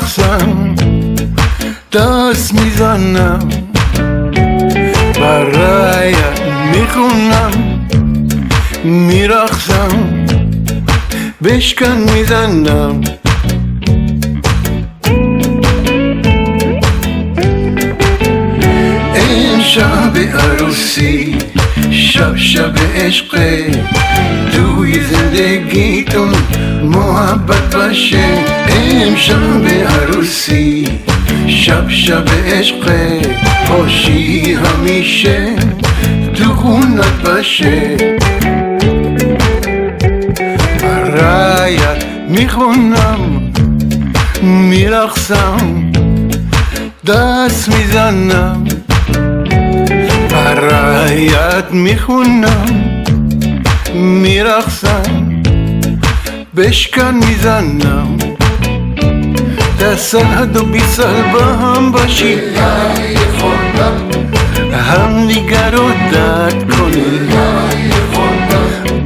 میرقصم دست میزنم برایت میخونم میرقصم بشکن میزنم این شب عروسی شب عشقه توی زندگیتون محبت باشه این شب عروسی شب عشقه باشی همیشه تو خونت باشه برایت میخونم میرقصم دست میزنم برایت میخونم میرقصم بشکن میزنم 10 و 20 سال با هم باشی هم دیگر رو درد کنی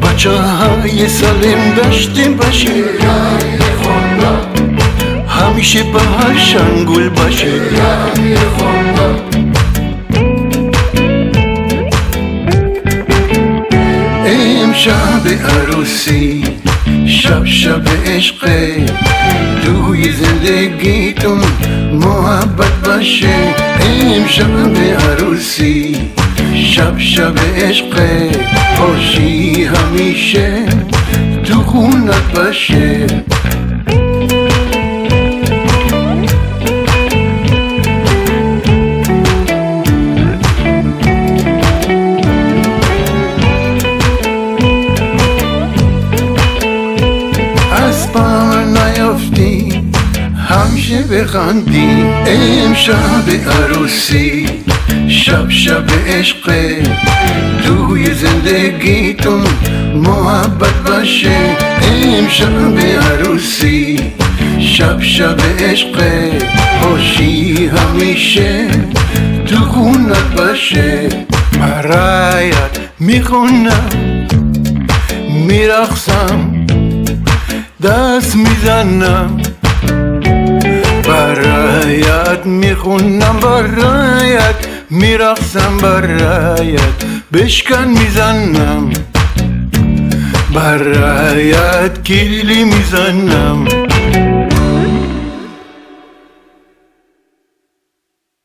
بچه های سالم داشتیم باشی همیشه با هر شنگول باشی شب عروسی شب عشقه توی زندگیتون محبت باشه این شب عروسی شب عشقه باشی همیشه تو خونت باشه همیشه بخندی امشب عروسی شب عشقه توی زندگیتون محبت باشه امشب عروسی شب عشقه باشی همیشه تو خونت باشه برایت میخونم میرقصم دست میزنم برایت میخونم برایت میرقصم برایت بشکن میزنم برایت کلی میزنم